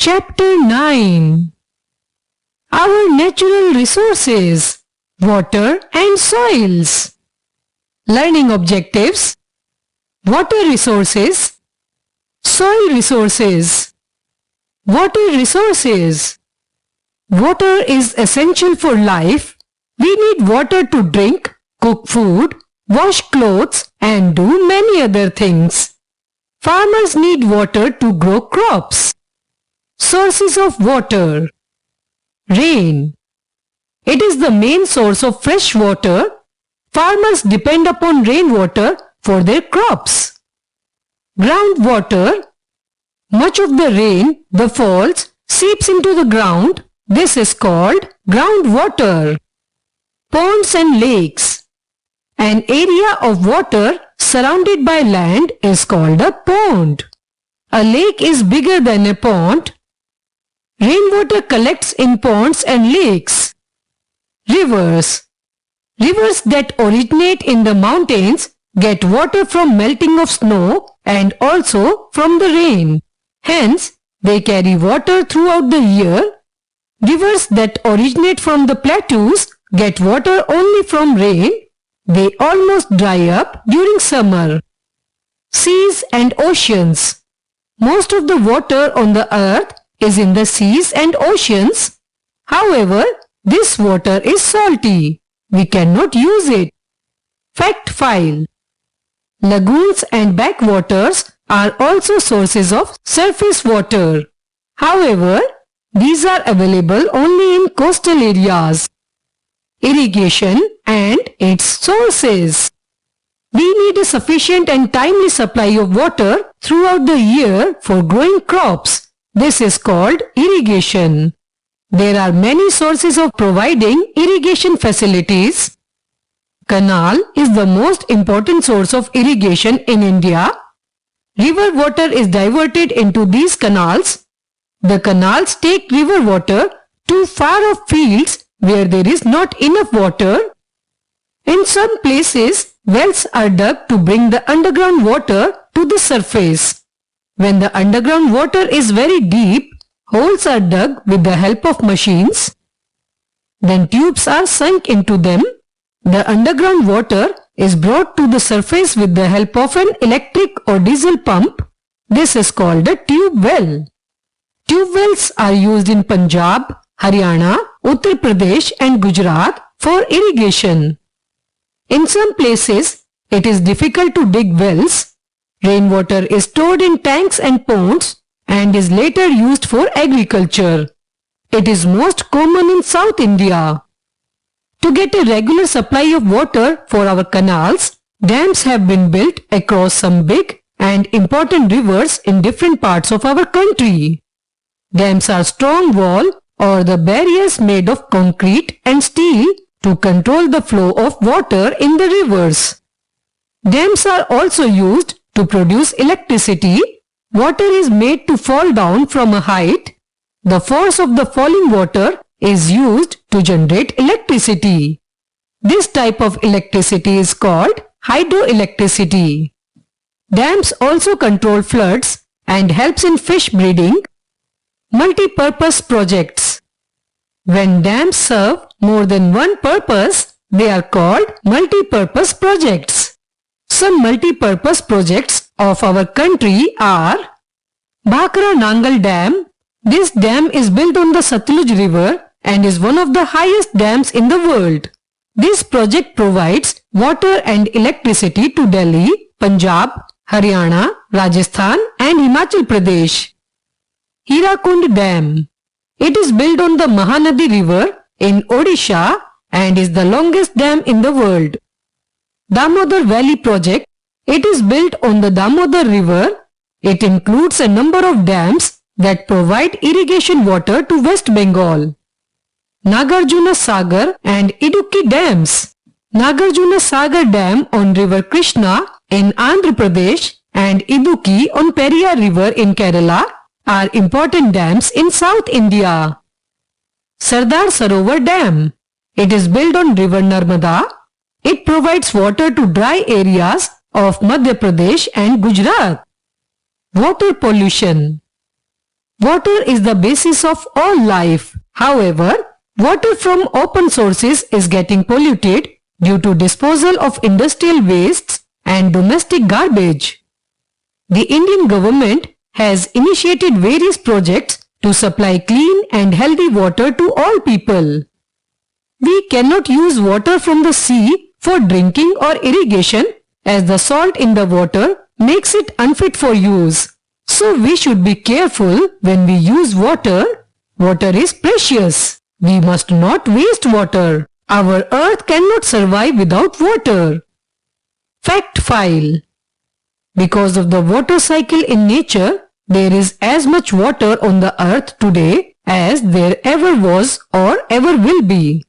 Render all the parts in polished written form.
Chapter 9. Our natural resources, water and soils. Learning objectives: water resources, soil resources. Water resources. Water is essential for life. We need water to drink, cook food, wash clothes and do many other things. Farmers need water to grow crops. Sources of water. Rain. It is the main source of fresh water. Farmers depend upon rainwater for their crops. Groundwater. Much of the rain that falls seeps into the ground. This is called groundwater. Ponds and lakes. An area of water surrounded by land is called a pond. A lake is bigger than a pond. Rainwater collects in ponds and lakes. Rivers. Rivers that originate in the mountains get water from melting of snow and also from the rain. Hence, they carry water throughout the year. Rivers that originate from the plateaus get water only from rain. They almost dry up during summer. Seas and oceans. Most of the water on the earth is in the seas and oceans. However, this water is salty. We cannot use it. Fact file. Lagoons and backwaters are also sources of surface water. However, these are available only in coastal areas. Irrigation and its sources. We need a sufficient and timely supply of water throughout the year for growing crops. This is called irrigation. There are many sources of providing irrigation facilities. Canal is the most important source of irrigation in India. River water is diverted into these canals. The canals take river water to far off fields where there is not enough water. In some places, wells are dug to bring the underground water to the surface. When the underground water is very deep, holes are dug with the help of machines. Then tubes are sunk into them. The underground water is brought to the surface with the help of an electric or diesel pump. This is called a tube well. Tube wells are used in Punjab, Haryana, Uttar Pradesh and Gujarat for irrigation. In some places, it is difficult to dig wells. Rainwater is stored in tanks and ponds and is later used for agriculture. It is most common in South India. To get a regular supply of water for our canals, dams have been built across some big and important rivers in different parts of our country. Dams are strong wall or the barriers made of concrete and steel to control the flow of water in the rivers. Dams are also used to produce electricity. Water is made to fall down from a height. The force of the falling water is used to generate electricity. This type of electricity is called hydroelectricity. Dams also control floods and helps in fish breeding. Multi-purpose projects. When dams serve more than one purpose, they are called multi-purpose projects. Some multi-purpose projects of our country are Bhakra Nangal Dam. This dam is built on the Satluj River and is one of the highest dams in the world. This project provides water and electricity to Delhi, Punjab, Haryana, Rajasthan and Himachal Pradesh. Hirakund Dam. It is built on the Mahanadi River in Odisha and is the longest dam in the world. Damodar Valley Project. It is built on the Damodar River. It includes a number of dams that provide irrigation water to West Bengal. Nagarjuna Sagar and Idukki Dams. Nagarjuna Sagar Dam on River Krishna in Andhra Pradesh and Idukki on Periyar River in Kerala are important dams in South India. Sardar Sarovar Dam. It is built on River Narmada. It provides water to dry areas of Madhya Pradesh and Gujarat. Water pollution. Water is the basis of all life. However, water from open sources is getting polluted due to disposal of industrial wastes and domestic garbage. The Indian government has initiated various projects to supply clean and healthy water to all people. We cannot use water from the sea for drinking or irrigation as the salt in the water makes it unfit for use. So we should be careful when we use water. Water is precious. We must not waste water. Our earth cannot survive without water. Fact file. Because of the water cycle in nature, there is as much water on the earth today as there ever was or ever will be.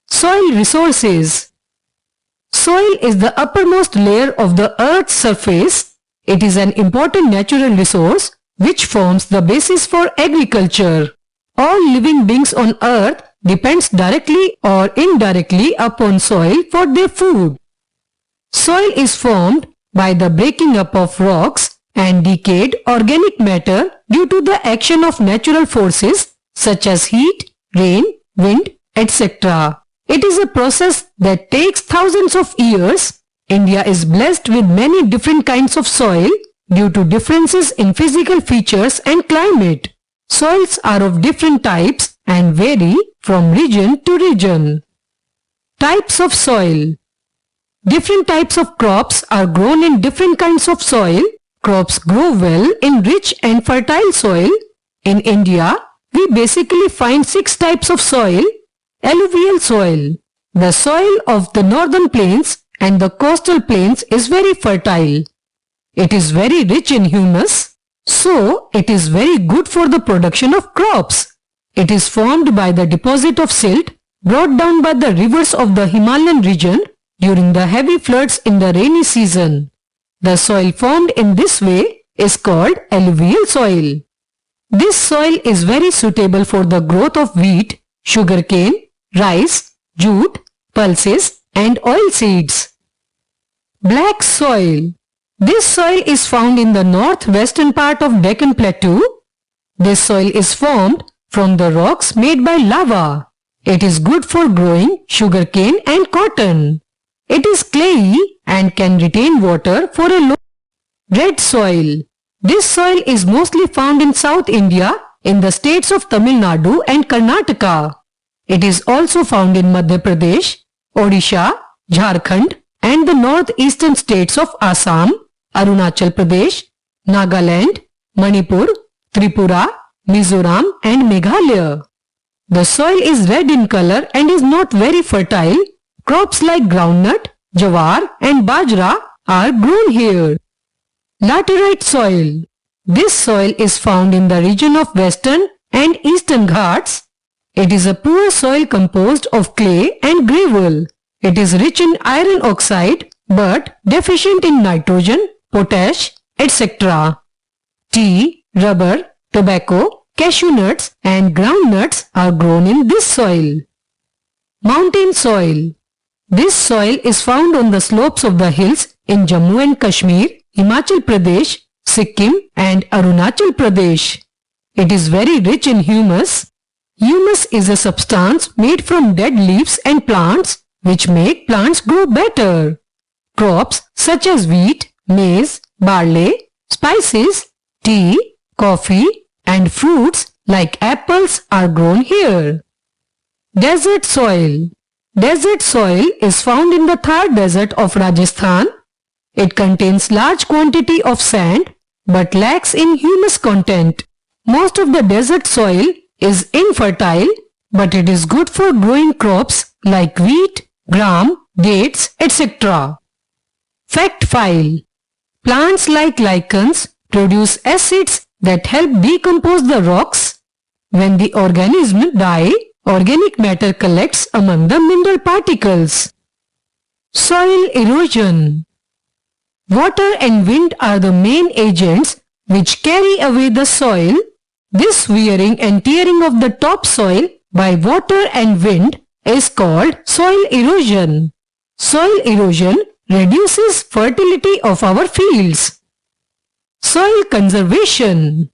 Soil resources. Soil is the uppermost layer of the earth's surface. It is an important natural resource which forms the basis for agriculture. All living beings on earth depends directly or indirectly upon soil for their food. Soil is formed by the breaking up of rocks and decayed organic matter due to the action of natural forces such as heat, rain, wind, etc. It is a process that takes thousands of years. India is blessed with many different kinds of soil due to differences in physical features and climate. Soils are of different types and vary from region to region. Types of soil. Different types of crops are grown in different kinds of soil. Crops grow well in rich and fertile soil. In India, we basically find 6 types of soil. Alluvial soil. The soil of the northern plains and the coastal plains is very fertile. It is very rich in humus, so it is very good for the production of crops. It is formed by the deposit of silt brought down by the rivers of the Himalayan region during the heavy floods in the rainy season. The soil formed in this way is called alluvial soil. This soil is very suitable for the growth of wheat, sugarcane, rice, jute, pulses and oil seeds. Black soil. This soil is found in the northwestern part of Deccan Plateau. This soil is formed from the rocks made by lava. It is good for growing sugarcane and cotton. It is clayey and can retain water for a long time. Red soil. This soil is mostly found in South India in the states of Tamil Nadu and Karnataka. It is also found in Madhya Pradesh, Odisha, Jharkhand and the northeastern states of Assam, Arunachal Pradesh, Nagaland, Manipur, Tripura, Mizoram and Meghalaya. The soil is red in color and is not very fertile. Crops like groundnut, jawar and bajra are grown here. Laterite soil. This soil is found in the region of Western and Eastern Ghats. It is a poor soil composed of clay and gravel. It is rich in iron oxide but deficient in nitrogen, potash, etc. Tea, rubber, tobacco, cashew nuts and groundnuts are grown in this soil. Mountain soil. This soil is found on the slopes of the hills in Jammu and Kashmir, Himachal Pradesh, Sikkim and Arunachal Pradesh. It is very rich in humus. Humus is a substance made from dead leaves and plants which make plants grow better. Crops such as wheat, maize, barley, spices, tea, coffee and fruits like apples are grown here. Desert soil. Desert soil is found in the Thar desert of Rajasthan. It contains large quantity of sand but lacks in humus content. Most of the desert soil is infertile but it is good for growing crops like wheat, gram, dates, etc. Fact file. Plants like lichens produce acids that help decompose the rocks. When the organisms die, organic matter collects among the mineral particles. Soil erosion. Water and wind are the main agents which carry away the soil. This wearing and tearing of the topsoil by water and wind is called soil erosion. Soil erosion reduces fertility of our fields. Soil conservation.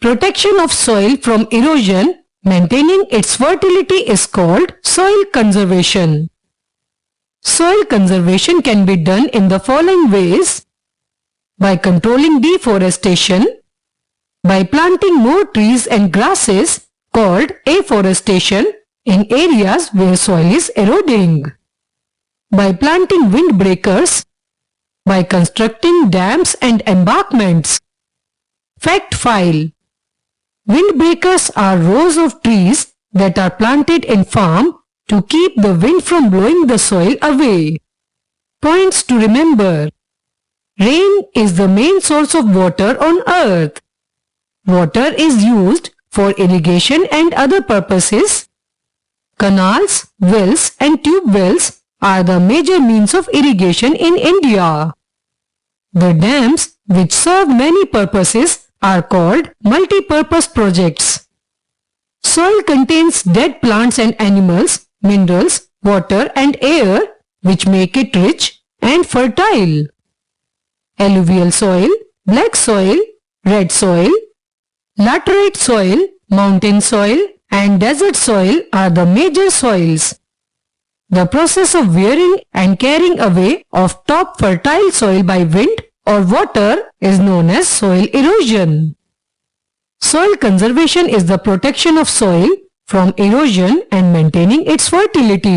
Protection of soil from erosion, maintaining its fertility is called soil conservation. Soil conservation can be done in the following ways: by controlling deforestation, by planting more trees and grasses called afforestation in areas where soil is eroding, by planting windbreakers, by constructing dams and embankments. Fact file: windbreakers are rows of trees that are planted in farm to keep the wind from blowing the soil away. Points to remember: rain is the main source of water on earth. Water is used for irrigation and other purposes. Canals, wells and tube wells are the major means of irrigation in India. The dams, which serve many purposes, are called multi-purpose projects. Soil contains dead plants and animals, minerals, water and air, which make it rich and fertile. Alluvial soil, black soil, red soil, laterite soil, mountain soil and desert soil are the major soils. The process of wearing and carrying away of top fertile soil by wind or water is known as soil erosion. Soil conservation is the protection of soil from erosion and maintaining its fertility.